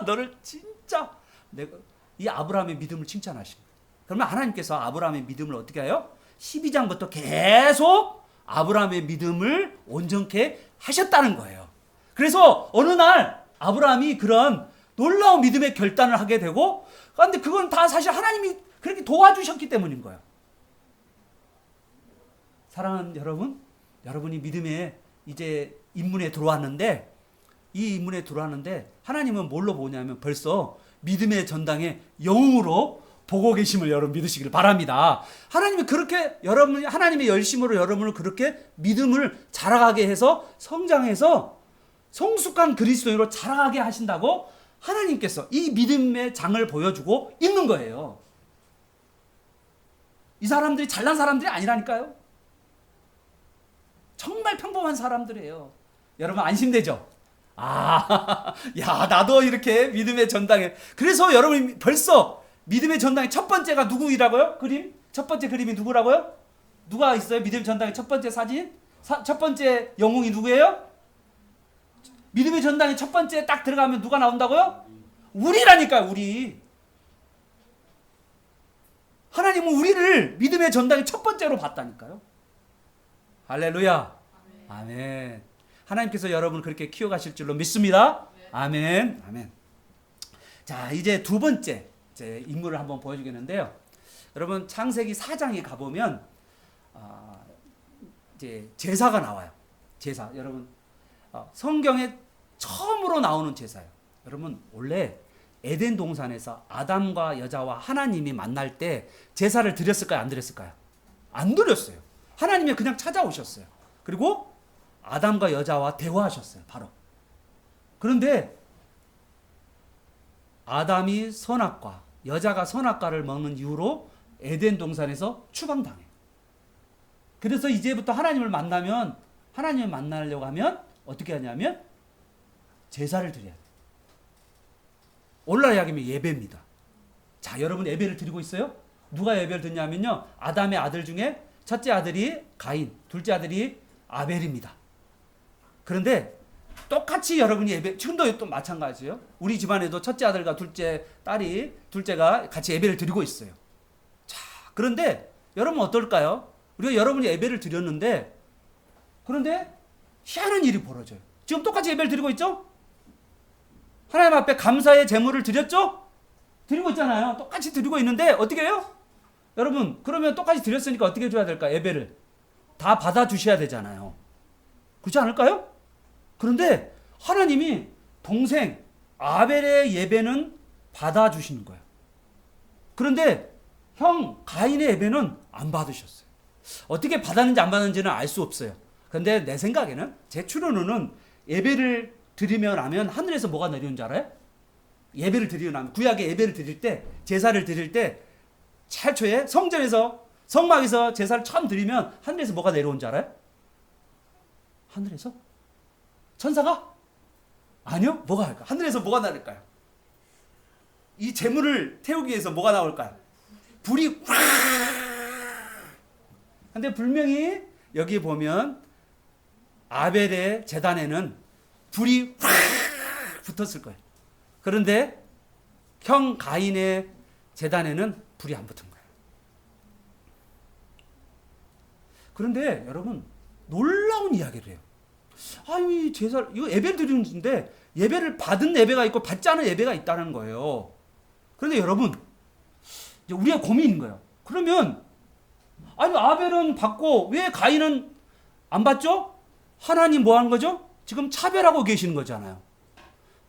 너를 진짜, 내가 이 아브라함의 믿음을 칭찬하신 거예요. 그러면 하나님께서 아브라함의 믿음을 어떻게 해요? 12장부터 계속 아브라함의 믿음을 온전케 하셨다는 거예요. 그래서 어느 날 아브라함이 그런 놀라운 믿음의 결단을 하게 되고, 그런데 그건 다 사실 하나님이 그렇게 도와주셨기 때문인 거예요. 사랑하는 여러분, 여러분이 믿음의 이제 입문에 들어왔는데, 이 입문에 들어왔는데 하나님은 뭘로 보냐면 벌써 믿음의 전당에 영웅으로 보고 계심을 여러분 믿으시길 바랍니다. 하나님이 그렇게 하나님의 열심으로 여러분을 그렇게 믿음을 자라가게 해서 성장해서 성숙한 그리스도인으로 자라가게 하신다고 하나님께서 이 믿음의 장을 보여주고 있는 거예요. 이 사람들이 잘난 사람들이 아니라니까요. 정말 평범한 사람들이에요. 여러분 안심되죠? 야, 나도 이렇게 믿음의 전당에. 그래서 여러분이 벌써 믿음의 전당의 첫 번째가 누구이라고요? 그림? 첫 번째 그림이 누구라고요? 누가 있어요? 믿음의 전당의 첫 번째 사진? 첫 번째 영웅이 누구예요? 믿음의 전당의 첫 번째 딱 들어가면 누가 나온다고요? 우리라니까요, 우리. 하나님은 우리를 믿음의 전당의 첫 번째로 봤다니까요. 할렐루야. 아멘. 하나님께서 여러분을 그렇게 키워가실 줄로 믿습니다. 아멘. 아멘. 자, 이제 두 번째 인물을 한번 보여주겠는데요. 여러분 창세기 4장에 가보면 이제 제사가 나와요. 제사. 여러분 성경에 처음으로 나오는 제사예요. 여러분 원래 에덴 동산에서 아담과 여자와 하나님이 만날 때 제사를 드렸을까요? 안 드렸을까요? 안 드렸어요. 하나님이 그냥 찾아오셨어요. 그리고 아담과 여자와 대화하셨어요. 바로. 그런데 아담이 선악과 여자가 선악과를 먹는 이후로 에덴 동산에서 추방당해요. 그래서 이제부터 하나님을 만나려고 하면 어떻게 하냐면 제사를 드려야 돼요. 오늘날 이야기하면 예배입니다. 자, 여러분 예배를 드리고 있어요? 누가 예배를 드냐면요, 아담의 아들 중에 첫째 아들이 가인, 둘째 아들이 아벨입니다. 그런데 똑같이 여러분이 예배, 지금도 또 마찬가지예요. 우리 집안에도 첫째 아들과 둘째가 같이 예배를 드리고 있어요. 자, 그런데 여러분 어떨까요? 우리가 여러분이 예배를 드렸는데, 그런데 희한한 일이 벌어져요. 지금 똑같이 예배를 드리고 있죠? 하나님 앞에 감사의 제물을 드렸죠? 드리고 있잖아요. 똑같이 드리고 있는데 어떻게 해요? 여러분, 그러면 똑같이 드렸으니까 어떻게 해줘야 될까? 예배를 다 받아주셔야 되잖아요. 그렇지 않을까요? 그런데 하나님이 동생 아벨의 예배는 받아주시는 거예요. 그런데 형 가인의 예배는 안 받으셨어요. 어떻게 받았는지 안 받았는지는 알 수 없어요. 그런데 내 생각에는, 제 추론으로는 예배를 드리며 나면 하늘에서 뭐가 내려오는 줄 알아요? 예배를 드리고 나면, 구약의 예배를 드릴 때, 제사를 드릴 때 최초에 성막에서 제사를 처음 드리면 하늘에서 뭐가 내려오는 줄 알아요? 하늘에서? 천사가? 아니요. 뭐가 할까? 하늘에서 뭐가 나올까요? 이 제물을 태우기 위해서 뭐가 나올까요? 불이 확! 근데 분명히 여기 보면 아벨의 제단에는 불이 확 붙었을 거예요. 그런데 형 가인의 제단에는 불이 안 붙은 거예요. 그런데 여러분 놀라운 이야기를 해요. 아니 이거 예배를 드리는데 예배를 받은 예배가 있고 받지 않은 예배가 있다는 거예요. 그런데 여러분 이제 우리가 고민인 거예요. 그러면 아니 아벨은 받고 왜 가인은 안 받죠? 하나님 뭐 하는 거죠? 지금 차별하고 계시는 거잖아요.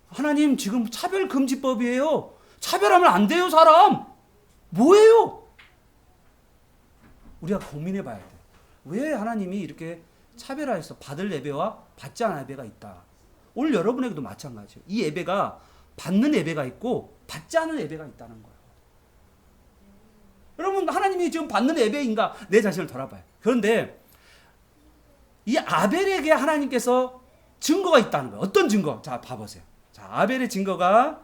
하나님 지금 차별금지법이에요. 차별하면 안 돼요, 사람. 뭐예요? 우리가 고민해 봐야 돼요. 왜 하나님이 이렇게 차별화해서 받을 예배와 받지 않은 예배가 있다. 오늘 여러분에게도 마찬가지예요. 이 예배가 받는 예배가 있고 받지 않은 예배가 있다는 거예요. 여러분 하나님이 지금 받는 예배인가 내 자신을 돌아봐요. 그런데 이 아벨에게 하나님께서 증거가 있다는 거예요. 어떤 증거? 자, 봐보세요. 자, 아벨의 증거가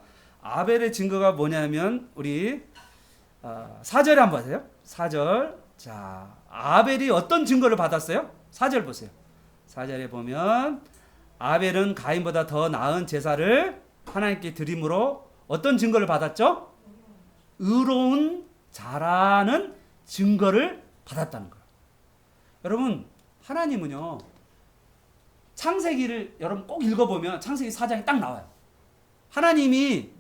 뭐냐면 우리 4절에 한번 보세요. 4절. 자, 아벨이 어떤 증거를 받았어요? 4절 보세요. 4절에 보면 아벨은 가인보다 더 나은 제사를 하나님께 드림으로 어떤 증거를 받았죠? 의로운 자라는 증거를 받았다는 거예요. 여러분 하나님은요, 창세기를 여러분 꼭 읽어보면 창세기 4장이 딱 나와요. 하나님이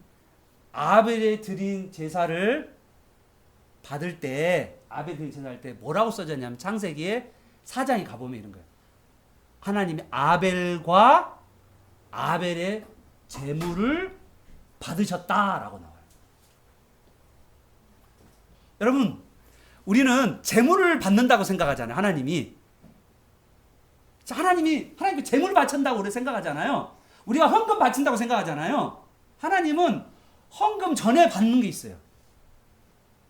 아벨에 드린 제사를 받을 때, 아벨 드린 제사를 때 뭐라고 써졌냐면 창세기에 4장에 가보면 이런 거예요. 하나님이 아벨과 아벨의 제물을 받으셨다라고 나와요. 여러분 우리는 제물을 받는다고 생각하잖아요. 하나님께 제물을 바친다고 우리 생각하잖아요. 우리가 헌금 바친다고 생각하잖아요. 하나님은 헌금 전에 받는 게 있어요.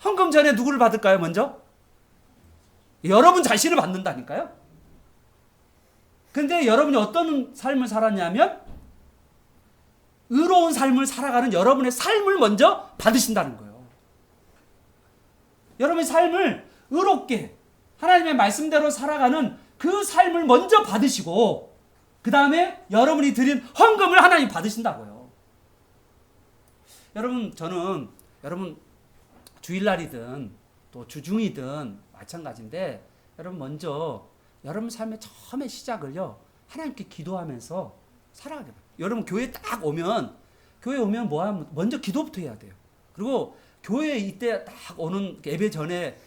헌금 전에 누구를 받을까요? 먼저? 여러분 자신을 받는다니까요. 근데 여러분이 어떤 삶을 살았냐면 의로운 삶을 살아가는 여러분의 삶을 먼저 받으신다는 거예요. 여러분의 삶을 의롭게 하나님의 말씀대로 살아가는 그 삶을 먼저 받으시고 그 다음에 여러분이 드린 헌금을 하나님 받으신다고요. 여러분, 저는 여러분 주일날이든 또 주중이든 마찬가지인데 여러분 먼저 여러분 삶의 처음의 시작을요 하나님께 기도하면서 살아가게 돼요. 여러분 교회 딱 오면 뭐 하면 먼저 기도부터 해야 돼요. 그리고 교회 이때 딱 오는 예배 전에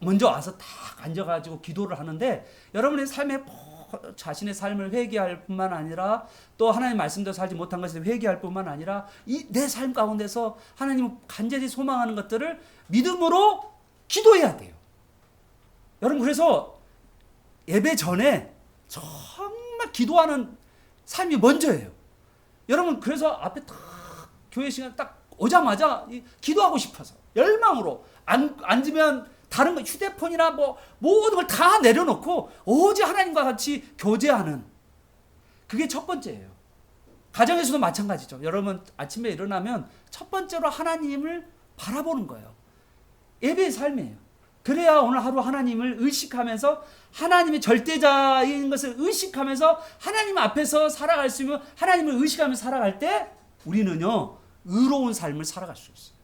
먼저 와서 딱 앉아가지고 기도를 하는데 여러분의 삶에 자신의 삶을 회개할 뿐만 아니라 또 하나님 말씀대로 살지 못한 것을 회개할 뿐만 아니라 이 내 삶 가운데서 하나님을 간절히 소망하는 것들을 믿음으로 기도해야 돼요. 여러분 그래서 예배 전에 정말 기도하는 삶이 먼저예요. 여러분 그래서 앞에 딱 교회 시간 딱 오자마자 기도하고 싶어서 열망으로 앉으면 다른 거 휴대폰이나 뭐 모든 걸 다 내려놓고 오직 하나님과 같이 교제하는 그게 첫 번째예요. 가정에서도 마찬가지죠. 여러분 아침에 일어나면 첫 번째로 하나님을 바라보는 거예요. 예배의 삶이에요. 그래야 오늘 하루 하나님을 의식하면서 하나님의 절대자인 것을 의식하면서 하나님 앞에서 살아갈 수 있으면 하나님을 의식하면서 살아갈 때 우리는요 의로운 삶을 살아갈 수 있어요.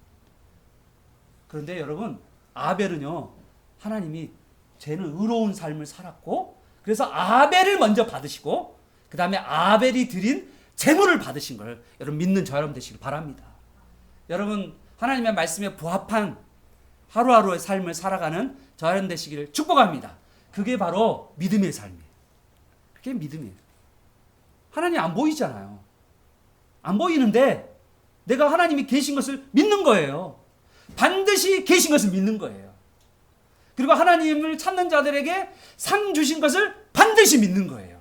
그런데 여러분 아벨은요 하나님이 쟤는 의로운 삶을 살았고 그래서 아벨을 먼저 받으시고 그 다음에 아벨이 드린 제물을 받으신 걸 여러분 믿는 저 여러분 되시길 바랍니다. 여러분 하나님의 말씀에 부합한 하루하루의 삶을 살아가는 저 여러분 되시기를 축복합니다. 그게 바로 믿음의 삶이에요. 그게 믿음이에요. 하나님 안 보이잖아요. 안 보이는데 내가 하나님이 계신 것을 믿는 거예요. 반드시 계신 것을 믿는 거예요. 그리고 하나님을 찾는 자들에게 상 주신 것을 반드시 믿는 거예요.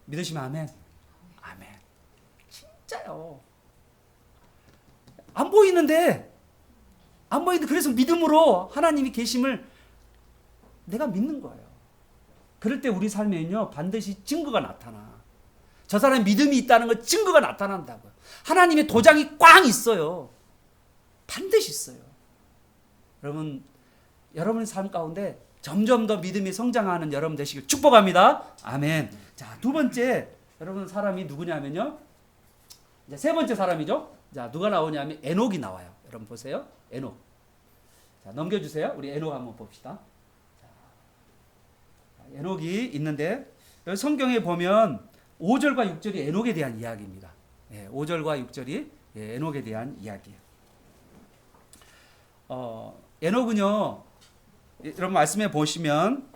믿으시면 아멘. 아멘. 진짜요. 안 보이는데 그래서 믿음으로 하나님이 계심을 내가 믿는 거예요. 그럴 때 우리 삶에는요 반드시 증거가 나타나. 저 사람이 믿음이 있다는 거 증거가 나타난다고요. 하나님의 도장이 꽝 있어요. 반드시 있어요. 여러분, 여러분의 삶 가운데 점점 더 믿음이 성장하는 여러분 되시길 축복합니다. 아멘. 자, 두 번째 여러분 사람이 누구냐면요. 이제 세 번째 사람이죠. 자, 누가 나오냐면 에녹이 나와요. 여러분 보세요. 에녹. 자, 넘겨주세요. 우리 에녹 한번 봅시다. 자, 에녹이 있는데 여기 성경에 보면 5절과 6절이 에녹에 대한 이야기입니다. 5절과 6절이 에녹에 대한 이야기예요. 에녹은요, 여러분 말씀해 보시면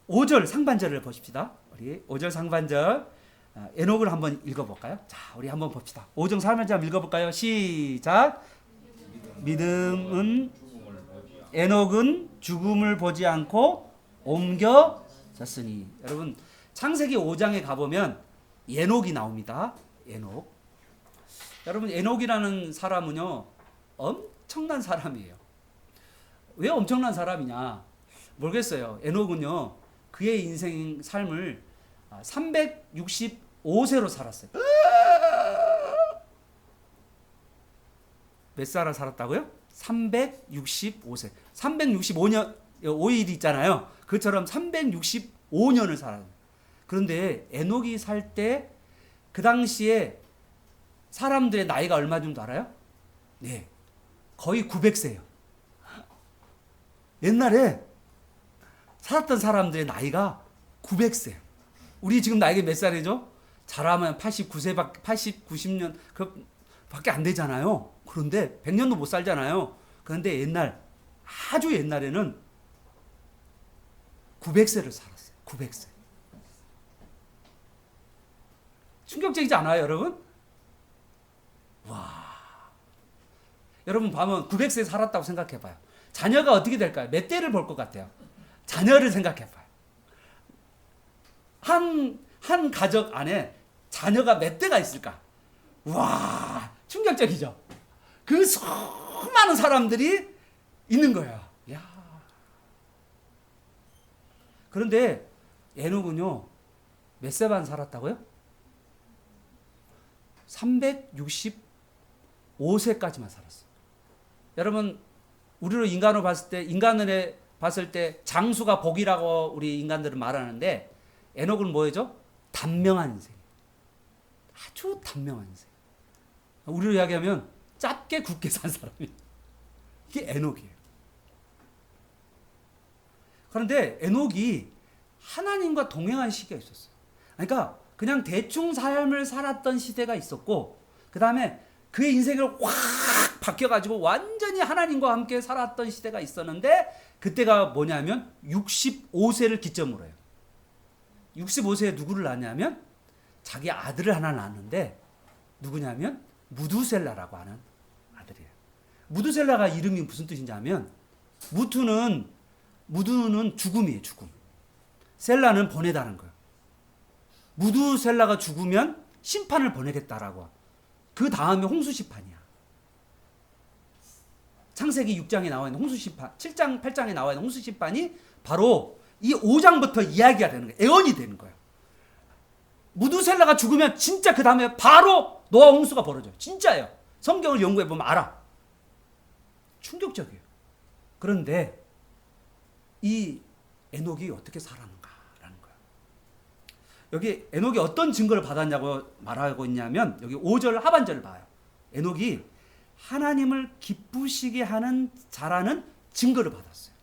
5절 상반절을 보십시다. 우리 5절 상반절 에녹을 한번 읽어볼까요? 자, 우리 한번 봅시다. 5절 상반절 한번 읽어볼까요? 시작. 믿음은 에녹은 죽음을 보지 않고 옮겨졌으니. 여러분 창세기 5장에 가보면 에녹이 나옵니다. 에녹. 여러분 에녹이라는 사람은요 엄청난 사람이에요. 왜 엄청난 사람이냐 모르겠어요. 에녹은요 그의 인생 삶을 365세로 살았어요. 몇 살을 살았다고요? 365세. 365년 5일 있잖아요. 그처럼 365년을 살아요. 그런데 에녹이 살 때 그 당시에 사람들의 나이가 얼마 정도 알아요? 네, 거의 900세예요. 옛날에 살았던 사람들의 나이가 900세. 우리 지금 나이가 몇 살이죠? 잘하면 89세, 80, 90년 그 밖에 안 되잖아요. 그런데 100년도 못 살잖아요. 그런데 옛날, 아주 옛날에는 900세를 살았어요. 900세. 충격적이지 않아요, 여러분? 와. 여러분 보면 900세 살았다고 생각해봐요. 자녀가 어떻게 될까요? 몇 대를 볼 것 같아요? 자녀를 생각해봐요. 한 가족 안에 자녀가 몇 대가 있을까? 와, 충격적이죠? 그 수많은 사람들이 있는 거예요. 야. 그런데 에녹은요, 몇 세만 살았다고요? 365세까지만 살았어요. 여러분, 우리로 인간을 봤을 때 장수가 복이라고 우리 인간들은 말하는데 에녹은 뭐죠? 단명한 인생. 아주 단명한 인생. 우리로 이야기하면 짧게 굵게 산 사람이에요. 이게 에녹이에요. 그런데 에녹이 하나님과 동행한 시기가 있었어요. 그러니까 그냥 대충 삶을 살았던 시대가 있었고, 그 다음에 그의 인생을 확 바뀌어가지고 완전히 하나님과 함께 살았던 시대가 있었는데, 그때가 뭐냐면 65세를 기점으로 해요. 65세에 누구를 낳냐면 자기 아들을 하나 낳았는데, 누구냐면 무두셀라라고 하는 아들이에요. 무두셀라가 이름이 무슨 뜻인지 아면, 무두는 죽음이에요. 죽음. 셀라는 보내다는 거예요. 무두셀라가 죽으면 심판을 보내겠다라고. 그 다음에 홍수심판이야. 창세기 6장에 나와 있는 홍수심판, 7장 8장에 나와 있는 홍수심판이 바로 이 5장부터 이야기가 되는 거예요. 애언이 되는 거예요. 무두셀라가 죽으면 진짜 그 다음에 바로 노아 홍수가 벌어져요. 진짜예요. 성경을 연구해 보면 알아. 충격적이에요. 그런데 이 에녹이 어떻게 살았는가라는 거예요. 여기 에녹이 어떤 증거를 받았냐고 말하고 있냐면, 여기 5절 하반절을 봐요. 에녹이 하나님을 기쁘시게 하는 자라는 증거를 받았어요.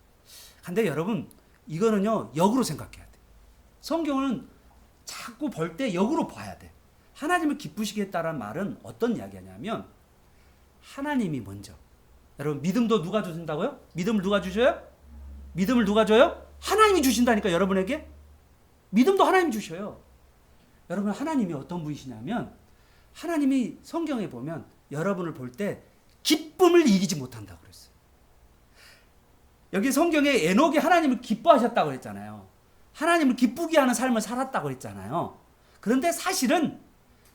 근데 여러분, 이거는요, 역으로 생각해야 돼. 성경은 자꾸 볼 때 역으로 봐야 돼. 하나님을 기쁘시게 했다는 말은 어떤 이야기냐면, 하나님이 먼저. 여러분, 믿음도 누가 주신다고요? 믿음을 누가 주셔요? 믿음을 누가 줘요? 하나님이 주신다니까, 여러분에게. 믿음도 하나님이 주셔요. 여러분, 하나님이 어떤 분이시냐면, 하나님이 성경에 보면 여러분을 볼 때 기쁨을 이기지 못한다고 그랬어요. 여기 성경에 에녹이 하나님을 기뻐하셨다고 그랬잖아요. 하나님을 기쁘게 하는 삶을 살았다고 그랬잖아요. 그런데 사실은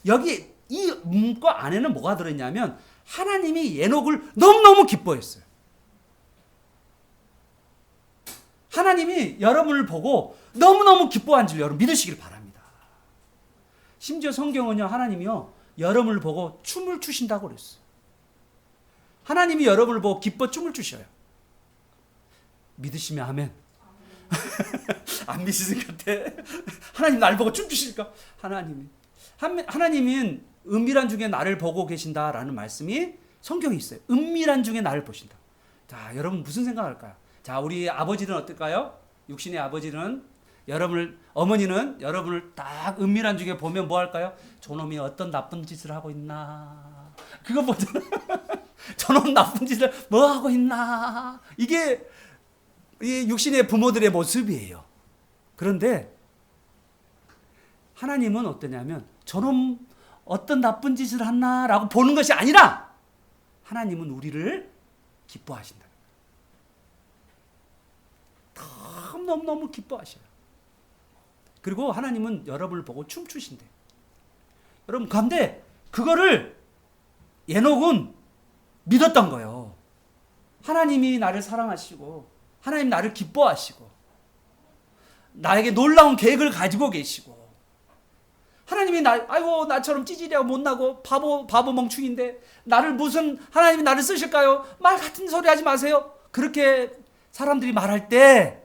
여기 이 문과 안에는 뭐가 들어있냐면, 하나님이 에녹을 너무너무 기뻐했어요. 하나님이 여러분을 보고 너무너무 기뻐한 줄 여러분 믿으시길 바랍니다. 심지어 성경은요, 하나님이요, 여러분을 보고 춤을 추신다고 그랬어요. 하나님이 여러분을 보고 기뻐 춤을 추셔요. 믿으시면 아멘. 안 믿으실 것 같아. 하나님 날 보고 춤추실까? 하나님은 은밀한 중에 나를 보고 계신다라는 말씀이 성경에 있어요. 은밀한 중에 나를 보신다. 자, 여러분 무슨 생각할까요? 자, 우리 아버지는 어떨까요? 육신의 아버지는 어머니는 여러분을 딱 은밀한 중에 보면 뭐 할까요? 저놈이 어떤 나쁜 짓을 하고 있나? 그거 보잖아요. 저놈 나쁜 짓을 뭐 하고 있나? 이게 이 육신의 부모들의 모습이에요. 그런데 하나님은 어떠냐면, 저놈 어떤 나쁜 짓을 했나라고 보는 것이 아니라, 하나님은 우리를 기뻐하신다. 너무너무 기뻐하셔요. 그리고 하나님은 여러분을 보고 춤추신대. 여러분, 근데 그거를 에녹은 믿었던 거예요. 하나님이 나를 사랑하시고, 하나님 나를 기뻐하시고, 나에게 놀라운 계획을 가지고 계시고, 하나님이 나처럼 찌질하고 못나고 바보 멍충인데 하나님이 나를 쓰실까요? 말 같은 소리 하지 마세요. 그렇게 사람들이 말할 때,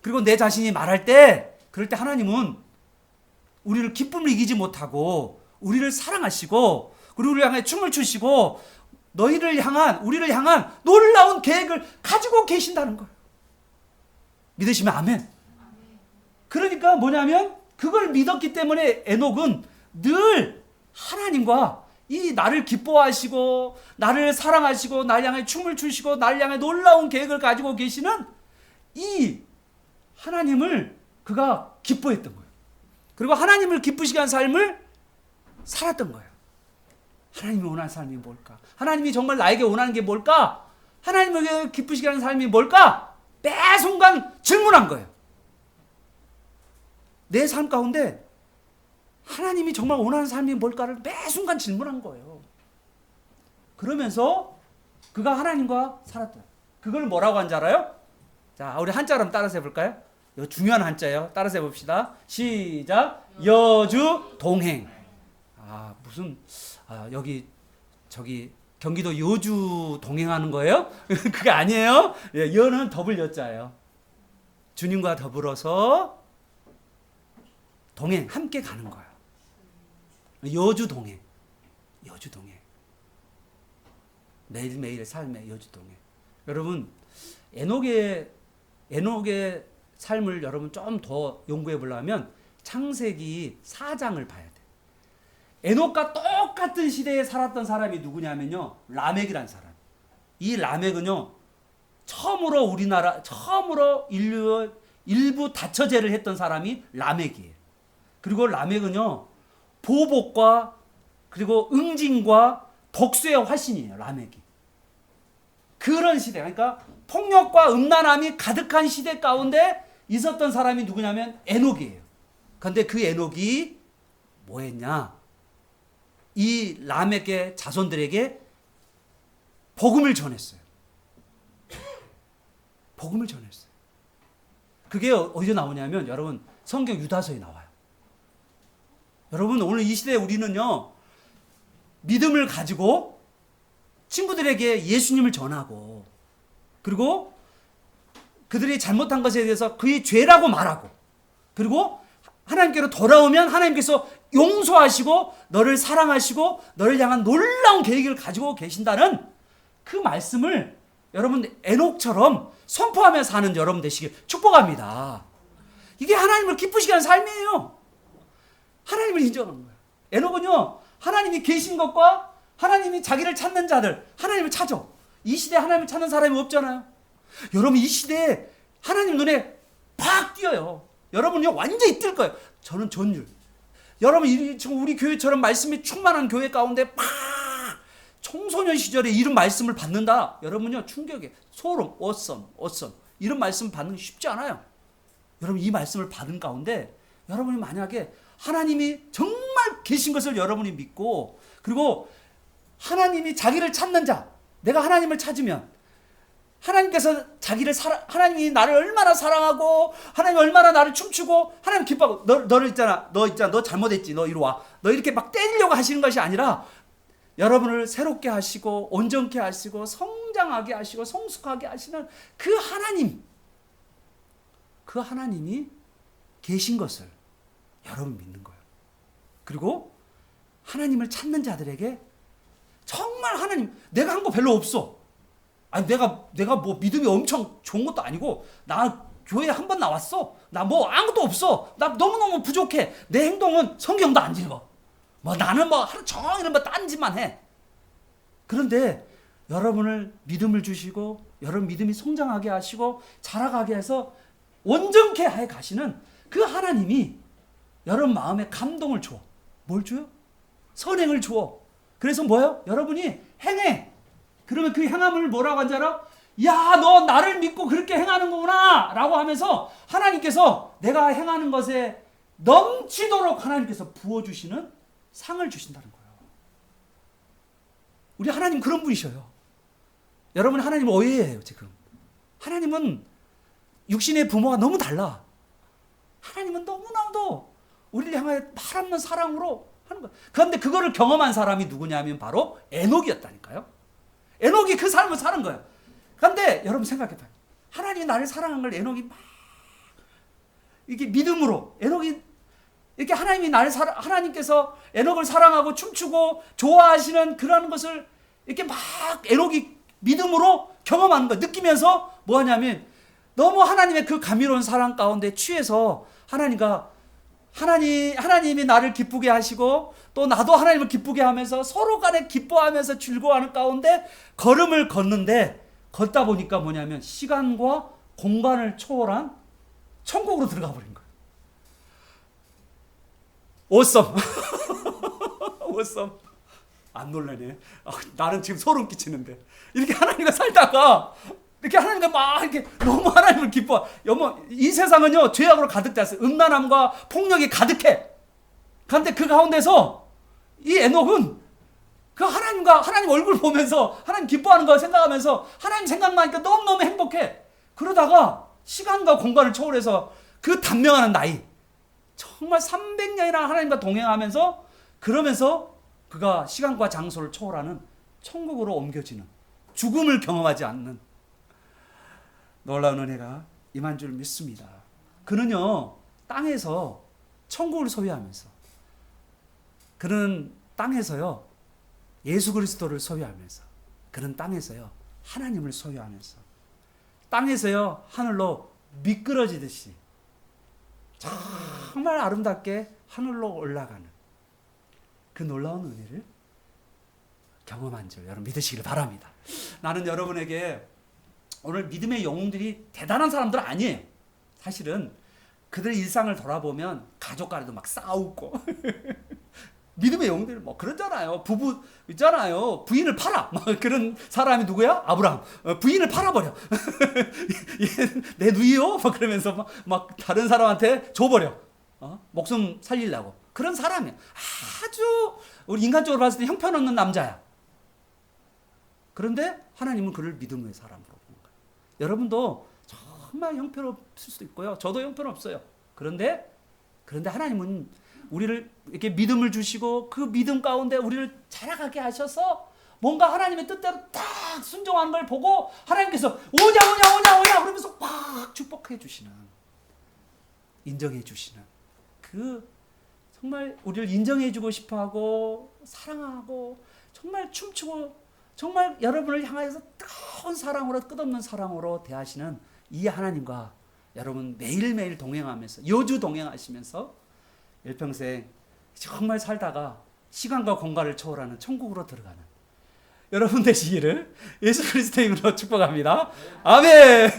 그리고 내 자신이 말할 때, 그럴 때 하나님은 우리를 기쁨을 이기지 못하고 우리를 사랑하시고, 그리고 우리를 향해 춤을 추시고, 우리를 향한 놀라운 계획을 가지고 계신다는 거예요. 믿으시면 아멘. 그러니까 뭐냐면, 그걸 믿었기 때문에 에녹은 늘 하나님과 이 나를 기뻐하시고, 나를 사랑하시고, 나를 향해 춤을 추시고, 나를 향해 놀라운 계획을 가지고 계시는 이 하나님을 그가 기뻐했던 거예요. 그리고 하나님을 기쁘시게 한 삶을 살았던 거예요. 하나님이 원하는 삶이 뭘까? 하나님이 정말 나에게 원하는 게 뭘까? 하나님을 기쁘시게 하는 삶이 뭘까? 매 순간 질문한 거예요. 내 삶 가운데 하나님이 정말 원하는 삶이 뭘까를 매 순간 질문한 거예요. 그러면서 그가 하나님과 살았다. 그걸 뭐라고 한 줄 알아요? 자, 우리 한자로 한번 따라서 해볼까요? 이거 중요한 한자예요. 따라서 해봅시다. 시작. 여주 동행. 여기 저기 경기도 여주 동행하는 거예요? 그게 아니에요. 예, 여는 더블 여자예요. 주님과 더불어서 동행, 함께 가는 거예요. 여주 동행. 여주 동행. 매일매일 삶의 여주 동행. 여러분, 에녹의 삶을 여러분 좀 더 연구해 보려면 창세기 4장을 봐야 돼. 에녹과 똑같은 시대에 살았던 사람이 누구냐면요, 라멕이란 사람. 이 라멕은요, 처음으로 일부 다처제를 했던 사람이 라멕이에요. 그리고 라멕은요, 보복과 그리고 응징과 독수의 화신이에요. 라멕이. 그런 시대, 그러니까 폭력과 음란함이 가득한 시대 가운데 있었던 사람이 누구냐면 에녹이에요. 그런데 그 에녹이 뭐 했냐? 이 라멕의 자손들에게 복음을 전했어요. 복음을 전했어요. 그게 어디서 나오냐면 여러분 성경 유다서에 나와요. 여러분 오늘 이 시대에 우리는요, 믿음을 가지고 친구들에게 예수님을 전하고, 그리고 그들이 잘못한 것에 대해서 그의 죄라고 말하고, 그리고 하나님께로 돌아오면 하나님께서 용서하시고 너를 사랑하시고 너를 향한 놀라운 계획을 가지고 계신다는 그 말씀을 여러분 에녹처럼 선포하며 사는 여러분 되시길 축복합니다. 이게 하나님을 기쁘시게 하는 삶이에요. 하나님을 인정하는 거예요. 에녹은요, 하나님이 계신 것과 하나님이 자기를 찾는 자들, 하나님을 찾아. 이 시대에 하나님을 찾는 사람이 없잖아요. 여러분 이 시대에 하나님 눈에 팍 띄어요. 여러분요 완전히 뜰 거예요. 저는 전율. 여러분 지금 우리 교회처럼 말씀이 충만한 교회 가운데 팍 청소년 시절에 이런 말씀을 받는다. 여러분요 충격에 소름, 어썸 이런 말씀 받는 게 쉽지 않아요. 여러분 이 말씀을 받은 가운데 여러분이 만약에 하나님이 정말 계신 것을 여러분이 믿고, 그리고 하나님이 자기를 찾는 자, 내가 하나님을 찾으면 하나님께서 하나님이 나를 얼마나 사랑하고 하나님 얼마나 나를 춤추고 하나님 기뻐하고, 너 잘못했지, 너 이리 와, 너 이렇게 막 때리려고 하시는 것이 아니라 여러분을 새롭게 하시고 온전케 하시고 성장하게 하시고 성숙하게 하시는 그 하나님이 계신 것을 여러분 믿는 거예요. 그리고 하나님을 찾는 자들에게 정말 하나님, 내가 한 거 별로 없어. 아니 내가 뭐 믿음이 엄청 좋은 것도 아니고, 나 교회 한 번 나왔어. 나 뭐 아무것도 없어. 나 너무너무 부족해. 내 행동은 성경도 안 읽어. 뭐 나는 뭐 하루 종일 뭐 딴 짓만 해. 그런데 여러분을 믿음을 주시고 여러분 믿음이 성장하게 하시고 자라가게 해서 온전케 해 가시는 그 하나님이 여러분 마음에 감동을 줘. 뭘 줘요? 선행을 줘. 그래서 뭐예요? 여러분이 행해. 그러면 그 행함을 뭐라고 하는지 알아? 야, 너 나를 믿고 그렇게 행하는 거구나 라고 하면서 하나님께서 내가 행하는 것에 넘치도록 하나님께서 부어주시는 상을 주신다는 거예요. 우리 하나님 그런 분이셔요. 여러분 하나님 오해예요 지금. 하나님은 육신의 부모와 너무 달라. 하나님은 너무나도 우리를 향하여 말없는 사랑으로 하는 거예요. 그런데 그거를 경험한 사람이 누구냐면 바로 에녹이었다니까요. 에녹이 그 삶을 사는 거예요. 그런데 여러분 생각해봐요. 하나님이 나를 사랑한 걸 에녹이 막 이게 믿음으로, 에녹이 이렇게 하나님께서 에녹을 사랑하고 춤추고 좋아하시는 그런 것을 이렇게 막 에녹이 믿음으로 경험하는 거, 느끼면서 뭐 하냐면 너무 하나님의 그 감미로운 사랑 가운데 취해서 하나님이 나를 기쁘게 하시고 또 나도 하나님을 기쁘게 하면서 서로 간에 기뻐하면서 즐거워하는 가운데 걸음을 걷는데, 걷다 보니까 뭐냐면 시간과 공간을 초월한 천국으로 들어가 버린 거예요. 오썸. 오썸. 안 놀라네. 나는 지금 소름 끼치는데. 이렇게 하나님과 살다가 이렇게 하나님과 막 이렇게 너무 하나님을 기뻐. 여러분 이 세상은요 죄악으로 가득했어요. 음란함과 폭력이 가득해. 그런데 그 가운데서 이 에녹은 그 하나님 얼굴 보면서 하나님 기뻐하는 거 생각하면서 하나님 생각나니까 너무너무 행복해. 그러다가 시간과 공간을 초월해서 그 단명하는 나이, 정말 300년이나 하나님과 동행하면서, 그러면서 그가 시간과 장소를 초월하는 천국으로 옮겨지는, 죽음을 경험하지 않는 놀라운 은혜가 임한 줄 믿습니다. 그는요, 땅에서 천국을 소유하면서, 그는 땅에서요, 예수 그리스도를 소유하면서, 그는 땅에서요, 하나님을 소유하면서, 땅에서요, 하늘로 미끄러지듯이 정말 아름답게 하늘로 올라가는 그 놀라운 은혜를 경험한 줄 여러분 믿으시길 바랍니다. 나는 여러분에게 오늘 믿음의 영웅들이 대단한 사람들 아니에요. 사실은 그들의 일상을 돌아보면 가족과도 막 싸우고 믿음의 영웅들 뭐 그러잖아요. 부부 있잖아요. 부인을 팔아. 막 그런 사람이 누구야? 아브라함. 부인을 팔아버려. 내 누이요? 막 그러면서 막 다른 사람한테 줘버려. 목숨 살리려고. 그런 사람이야. 아주 우리 인간적으로 봤을 때 형편없는 남자야. 그런데 하나님은 그를 믿음의 사람으로 보는 거예요. 여러분도 정말 형편없을 수도 있고요. 저도 형편없어요. 그런데 하나님은 우리를 이렇게 믿음을 주시고 그 믿음 가운데 우리를 자라가게 하셔서 뭔가 하나님의 뜻대로 딱 순종하는 걸 보고 하나님께서 오냐 그러면서 막 축복해 주시는, 인정해 주시는, 그 정말 우리를 인정해 주고 싶어하고 사랑하고 정말 춤추고 정말 여러분을 향하여서 뜨거운 사랑으로, 끝없는 사랑으로 대하시는 이 하나님과 여러분 매일매일 동행하면서, 여주 동행하시면서 일평생 정말 살다가 시간과 공간을 초월하는 천국으로 들어가는 여러분 되시기를 예수 그리스도의 이름으로 축복합니다. 아멘.